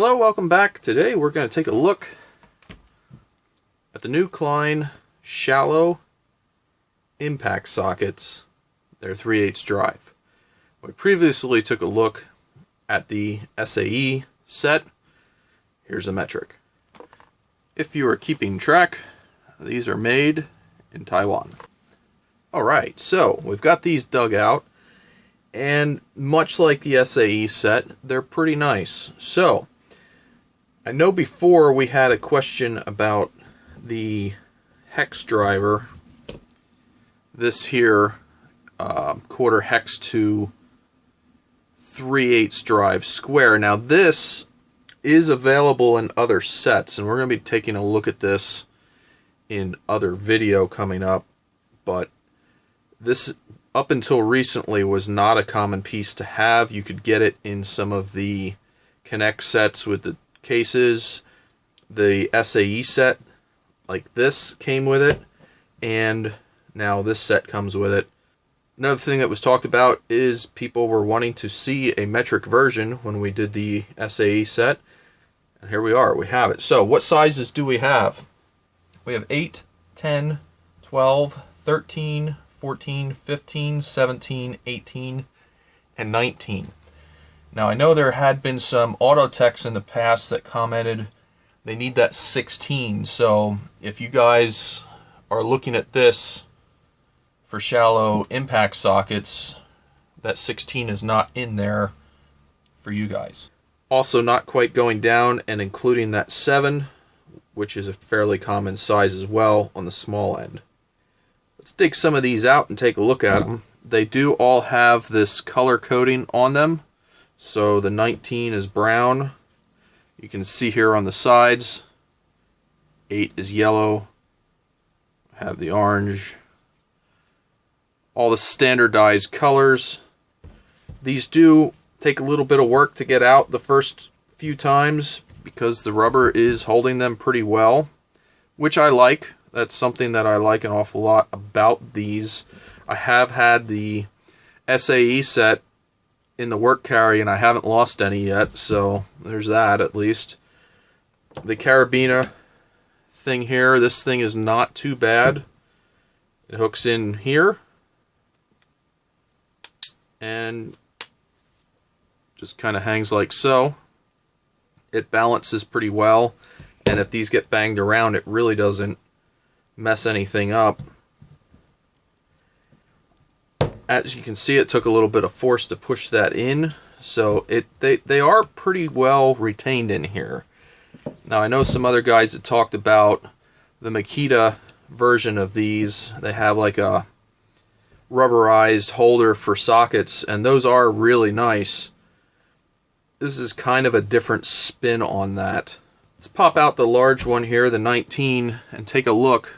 Hello, welcome back. Today we're going to take a look at the new Klein shallow impact sockets. They're 3/8 drive. We previously took a look at the SAE set. Here's a metric. If you are keeping track, these are made in Taiwan. Alright, so we've got these dug out, and much like the SAE set, they're pretty nice. So, I know before we had a question about the hex driver, this here quarter hex to 3/8 drive square. Now this is available in other sets, and we're going to be taking a look at this in other video coming up, but this up until recently was not a common piece to have. You could get it in some of the Connect sets with the cases. The SAE set like this came with it, and now this set comes with it. Another thing that was talked about is people were wanting to see a metric version when we did the SAE set, and here we are, we have it. So what sizes do we have? We have 8, 10, 12, 13, 14, 15, 17, 18, and 19. Now I know there had been some auto techs in the past that commented they need that 16, so if you guys are looking at this for shallow impact sockets, that 16 is not in there for you guys. Also not quite going down and including that 7, which is a fairly common size as well on the small end. Let's dig some of these out and take a look at them. They do all have this color coding on them. So the 19 is brown. You can see here on the sides. 8 is yellow. Have the orange. All the standardized colors. These do take a little bit of work to get out the first few times because the rubber is holding them pretty well, which I like. That's something that I like an awful lot about these. I have had the SAE set in the work carry and I haven't lost any yet, so there's that at least. The carabiner thing here, this thing is not too bad. It hooks in here and just kind of hangs like so. It balances pretty well, and if these get banged around, it really doesn't mess anything up. As you can see, it took a little bit of force to push that in, so they are pretty well retained in here. Now I know some other guys that talked about the Makita version of these. They have like a rubberized holder for sockets, and those are really nice. This is kind of a different spin on that. Let's pop out the large one here, the 19, and take a look.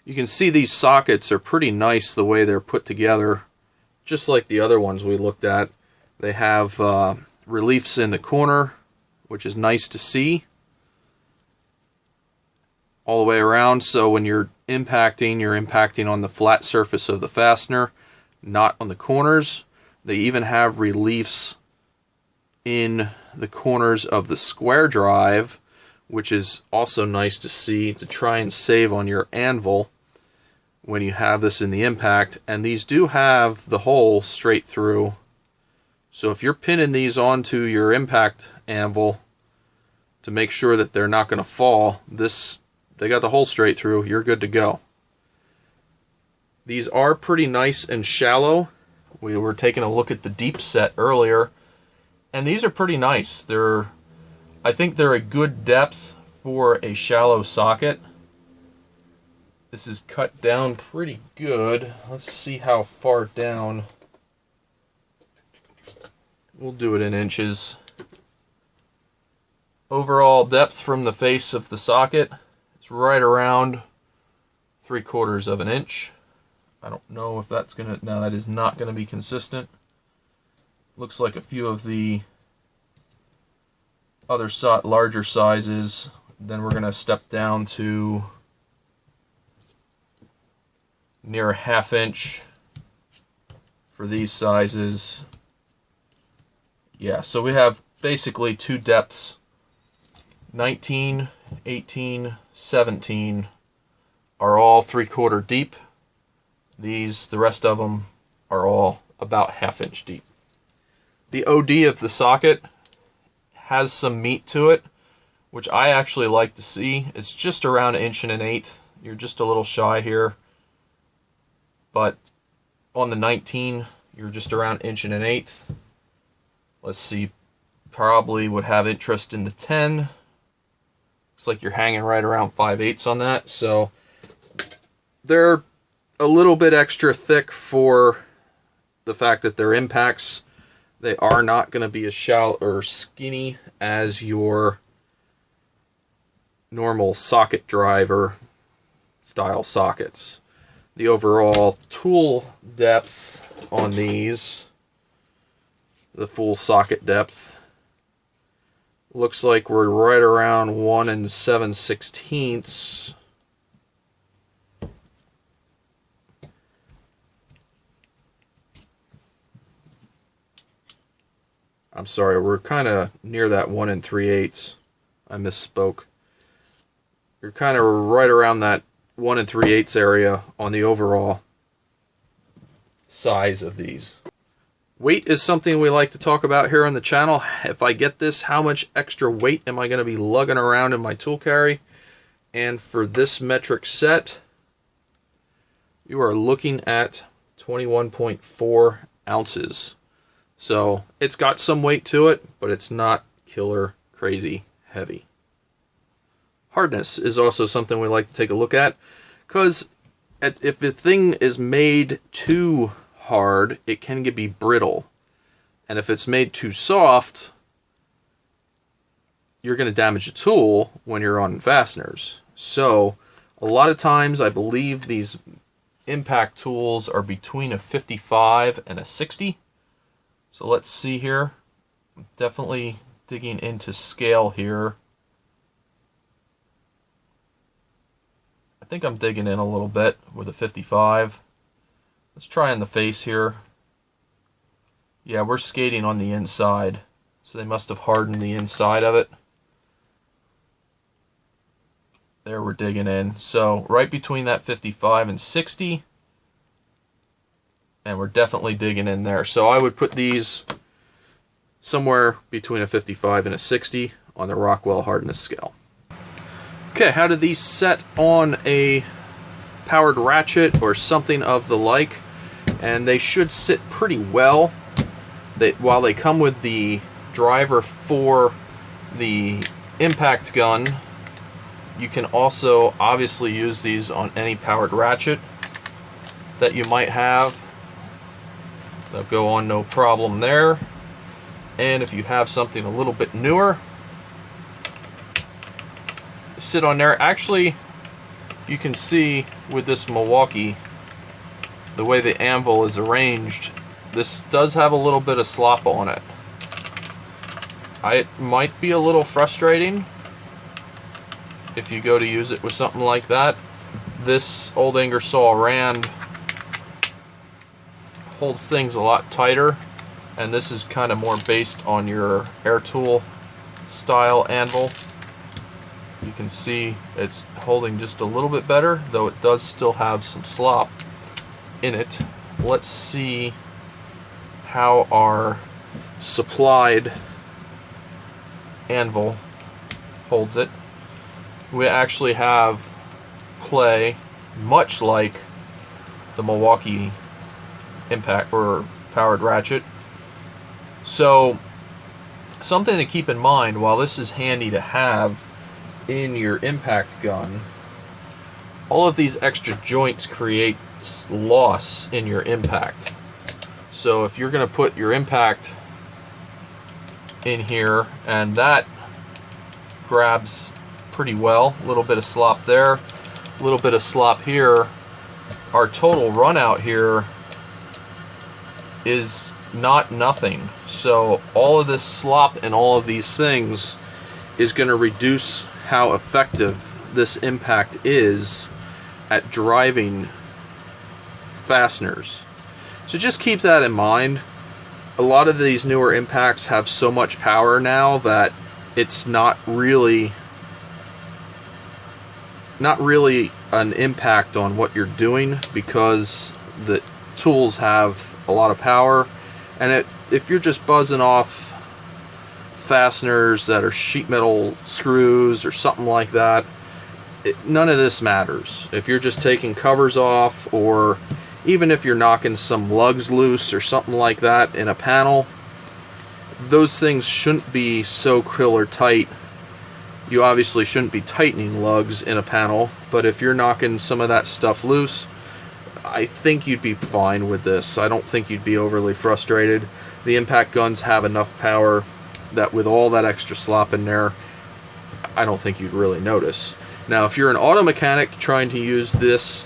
You can see these sockets are pretty nice the way they're put together, just like the other ones we looked at. They have reliefs in the corner, which is nice to see, all the way around, so when you're impacting on the flat surface of the fastener, not on the corners. They even have reliefs in the corners of the square drive, which is also nice to see, to try and save on your anvil when you have this in the impact. And these do have the hole straight through, so if you're pinning these onto your impact anvil to make sure that they're not going to fall, they got the hole straight through, you're good to go. These are pretty nice and shallow. We were taking a look at the deep set earlier, and these are pretty nice. I think they're a good depth for a shallow socket. This is cut down pretty good. Let's see how far down. We'll do it in inches. Overall depth from the face of the socket is right around 3/4 of an inch. I don't know if that's gonna, no, that is not gonna be consistent. Looks like a few of the other larger sizes. Then we're gonna step down to near a 1/2 inch for these sizes. Yeah, so we have basically two depths 19, 18, 17 are all 3/4 deep. The rest of them are all about 1/2 inch deep. The OD of the socket has some meat to it, which I actually like to see. It's just around 1 1/8. You're just a little shy here. But on the 19, you're just around 1 1/8. Let's see, probably would have interest in the 10. Looks like you're hanging right around 5/8 on that. So they're a little bit extra thick for the fact that they're impacts. They are not going to be as shallow or skinny as your normal socket driver style sockets. The overall tool depth on these, the full socket depth, looks like we're right around 1 7/16. I'm sorry, we're kind of near that 1 3/8. I misspoke. You're kind of right around that 1 3/8 area on the overall size of these. Weight is something we like to talk about here on the channel. If I get this, how much extra weight am I going to be lugging around in my tool carry? And for this metric set, you are looking at 21.4 ounces. So it's got some weight to it, but it's not killer crazy heavy. Hardness is also something we like to take a look at, because if the thing is made too hard, it can be brittle. And if it's made too soft, you're going to damage the tool when you're on fasteners. So a lot of times I believe these impact tools are between a 55 and a 60. So let's see here. I'm definitely digging into scale here. I think I'm digging in a little bit with a 55. Let's try on the face here. Yeah, we're skating on the inside, so they must have hardened the inside of it. There, we're digging in. So right between that 55 and 60. And we're definitely digging in there. So I would put these somewhere between a 55 and a 60 on the Rockwell hardness scale. Okay, how do these set on a powered ratchet or something of the like? And they should sit pretty well. While they come with the driver for the impact gun, you can also obviously use these on any powered ratchet that you might have. They'll go on no problem there. And if you have something a little bit newer, sit on there. Actually, you can see with this Milwaukee, the way the anvil is arranged, this does have a little bit of slop on it. It might be a little frustrating if you go to use it with something like that. This old Ingersoll Rand holds things a lot tighter, and this is kind of more based on your air tool style anvil. You can see it's holding just a little bit better, though it does still have some slop in it. Let's see how our supplied anvil holds it. We actually have play much like the Milwaukee impact or powered ratchet. So something to keep in mind, while this is handy to have in your impact gun, all of these extra joints create loss in your impact. So if you're going to put your impact in here and that grabs pretty well, a little bit of slop there, a little bit of slop here, our total run out here is not nothing. So all of this slop and all of these things is going to reduce how effective this impact is at driving fasteners. So just keep that in mind. A lot of these newer impacts have so much power now that it's not really an impact on what you're doing, because the tools have a lot of power, and if you're just buzzing off fasteners that are sheet metal screws or something like that, none of this matters. If you're just taking covers off, or even if you're knocking some lugs loose or something like that in a panel, those things shouldn't be so krill or tight. You obviously shouldn't be tightening lugs in a panel, but if you're knocking some of that stuff loose, I think you'd be fine with this. I don't think you'd be overly frustrated. The impact guns have enough power that with all that extra slop in there, I don't think you'd really notice. Now, if you're an auto mechanic trying to use this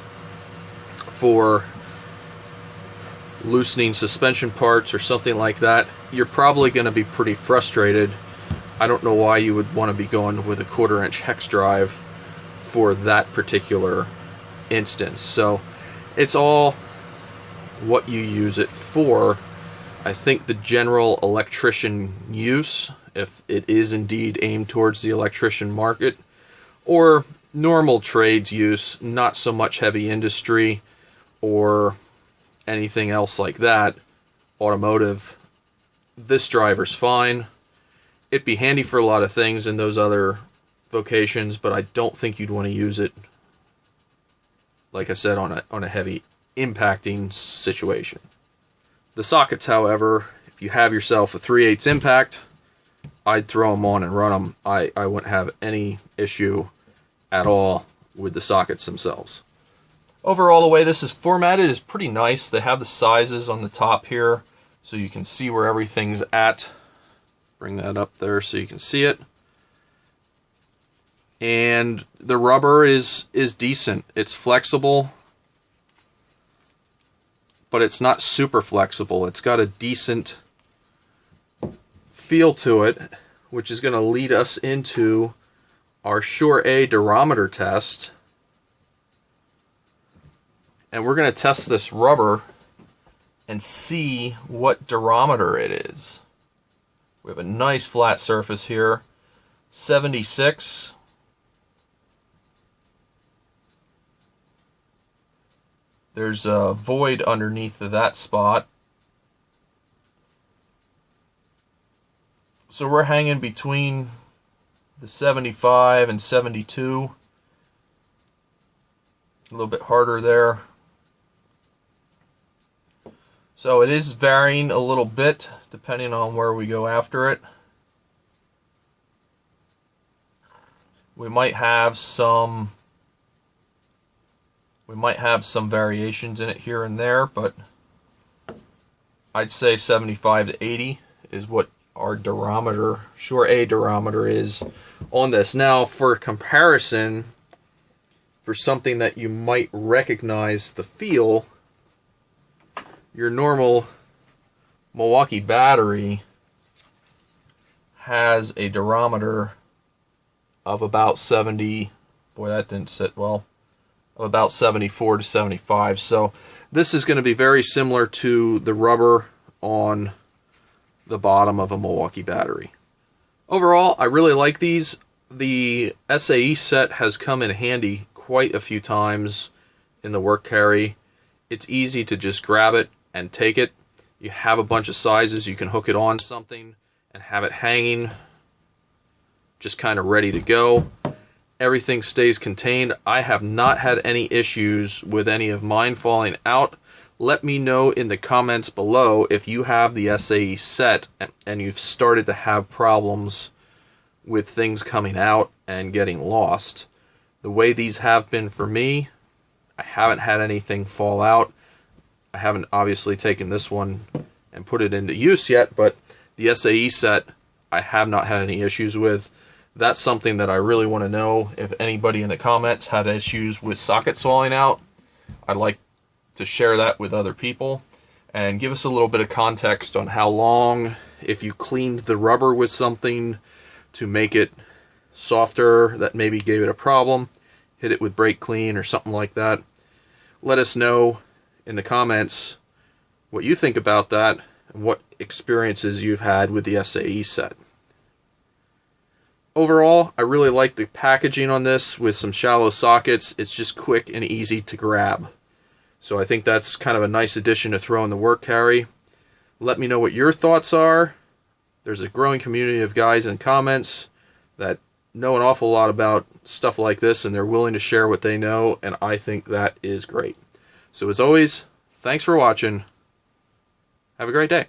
for loosening suspension parts or something like that, you're probably going to be pretty frustrated. I don't know why you would want to be going with a 1/4-inch hex drive for that particular instance. So it's all what you use it for. I think the general electrician use, if it is indeed aimed towards the electrician market, or normal trades use, not so much heavy industry or anything else like that, automotive, this driver's fine. It'd be handy for a lot of things in those other vocations, but I don't think you'd want to use it, like I said, on a heavy impacting situation. The sockets, however, if you have yourself a 3/8 impact, I'd throw them on and run them. I wouldn't have any issue at all with the sockets themselves. Overall, the way this is formatted is pretty nice. They have the sizes on the top here, so you can see where everything's at. Bring that up there so you can see it. And the rubber is decent. It's flexible, but it's not super flexible. It's got a decent feel to it, which is going to lead us into our Sure A durometer test. And we're going to test this rubber and see what durometer it is. We have a nice flat surface here, 76. There's a void underneath of that spot. So we're hanging between the 75 and 72. A little bit harder there. So it is varying a little bit depending on where we go after it. We might have some variations in it here and there, but I'd say 75 to 80 is what our durometer, Sure A durometer, is on this. Now, for comparison, for something that you might recognize the feel, your normal Milwaukee battery has a durometer of about 70, boy that didn't sit well, of about 74 to 75. So this is going to be very similar to the rubber on the bottom of a Milwaukee battery. Overall, I really like these. The SAE set has come in handy quite a few times in the work carry. It's easy to just grab it and take it. You have a bunch of sizes. You can hook it on something and have it hanging, just kind of ready to go. Everything stays contained. I have not had any issues with any of mine falling out. Let me know in the comments below if you have the SAE set and you've started to have problems with things coming out and getting lost. The way these have been for me, I haven't had anything fall out. I haven't obviously taken this one and put it into use yet, but the SAE set I have not had any issues with. That's something that I really want to know. If anybody in the comments had issues with sockets falling out, I'd like to share that with other people and give us a little bit of context on how long, if you cleaned the rubber with something to make it softer that maybe gave it a problem, hit it with brake clean or something like that. Let us know in the comments what you think about that and what experiences you've had with the SAE set. overall, I really like the packaging on this with some shallow sockets. It's just quick and easy to grab. So I think that's kind of a nice addition to throw in the work carry. Let me know what your thoughts are. There's a growing community of guys in comments that know an awful lot about stuff like this, and they're willing to share what they know, and I think that is great. So as always, thanks for watching. Have a great day.